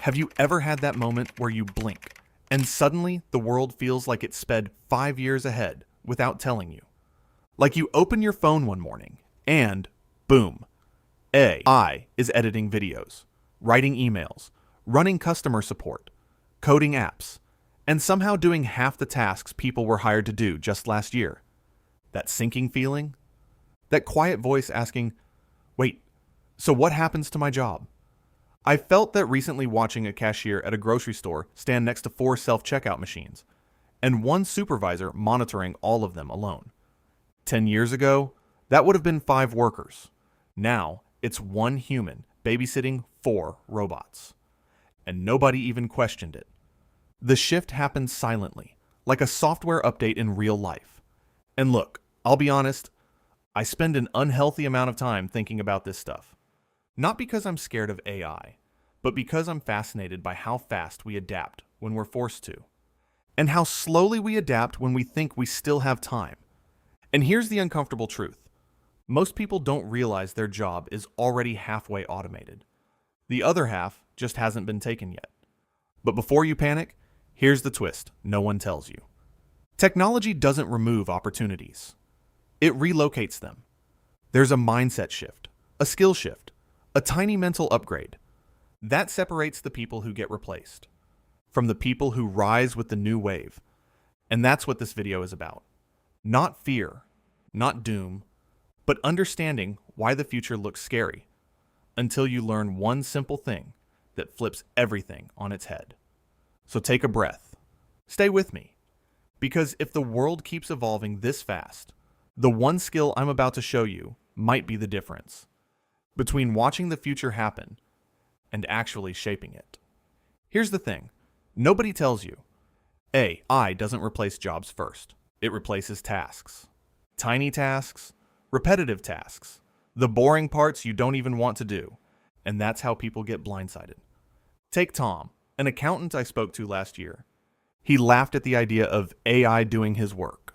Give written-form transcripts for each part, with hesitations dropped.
Have you ever had that moment where you blink and suddenly the world feels like it sped 5 years ahead without telling you? Like you open your phone one morning and boom, AI is editing videos, writing emails, running customer support, coding apps, and somehow doing half the tasks people were hired to do just last year. That sinking feeling? That quiet voice asking, wait, so what happens to my job? I felt that recently watching a cashier at a grocery store stand next to 4 self-checkout machines, and one supervisor monitoring all of them alone. 10 years ago, that would have been 5 workers. Now, it's 1 human babysitting 4 robots. And nobody even questioned it. The shift happened silently, like a software update in real life. And look, I'll be honest, I spend an unhealthy amount of time thinking about this stuff. Not because I'm scared of AI, but because I'm fascinated by how fast we adapt when we're forced to, and how slowly we adapt when we think we still have time. And here's the uncomfortable truth. Most people don't realize their job is already halfway automated. The other half just hasn't been taken yet. But before you panic, here's the twist no one tells you. Technology doesn't remove opportunities. It relocates them. There's a mindset shift, a skill shift, a tiny mental upgrade. That separates the people who get replaced from the people who rise with the new wave. And that's what this video is about. Not fear, not doom, but understanding why the future looks scary until you learn one simple thing that flips everything on its head. So take a breath. Stay with me. Because if the world keeps evolving this fast, the one skill I'm about to show you might be the difference between watching the future happen and actually shaping it. Here's the thing. Nobody tells you. AI doesn't replace jobs first. It replaces tasks. Tiny tasks, repetitive tasks, the boring parts you don't even want to do. And that's how people get blindsided. Take Tom, an accountant I spoke to last year. He laughed at the idea of AI doing his work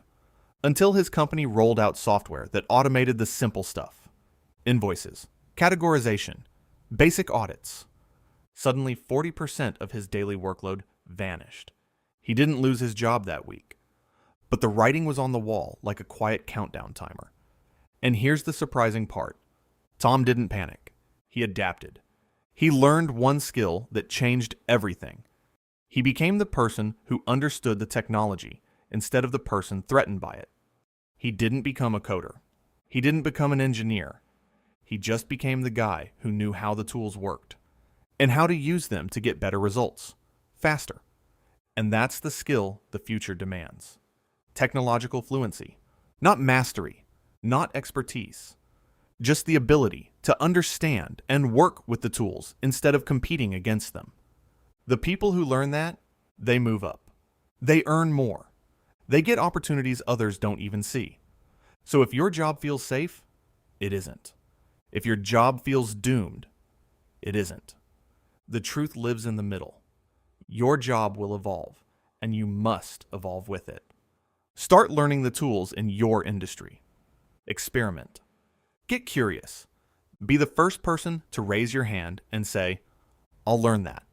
until his company rolled out software that automated the simple stuff. Invoices, categorization, basic audits. Suddenly, 40% of his daily workload vanished. He didn't lose his job that week, but the writing was on the wall like a quiet countdown timer. And here's the surprising part. Tom didn't panic. He adapted. He learned one skill that changed everything. He became the person who understood the technology instead of the person threatened by it. He didn't become a coder. He didn't become an engineer. He just became the guy who knew how the tools worked and how to use them to get better results, faster. And that's the skill the future demands. Technological fluency, not mastery, not expertise, just the ability to understand and work with the tools instead of competing against them. The people who learn that, they move up. They earn more. They get opportunities others don't even see. So if your job feels safe, it isn't. If your job feels doomed, it isn't. The truth lives in the middle. Your job will evolve, and you must evolve with it. Start learning the tools in your industry. Experiment. Get curious. Be the first person to raise your hand and say, I'll learn that.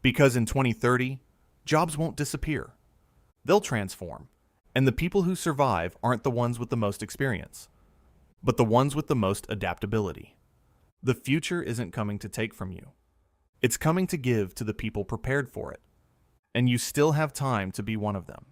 Because in 2030, jobs won't disappear. They'll transform, and the people who survive aren't the ones with the most experience, but the ones with the most adaptability. The future isn't coming to take from you. It's coming to give to the people prepared for it, and you still have time to be one of them.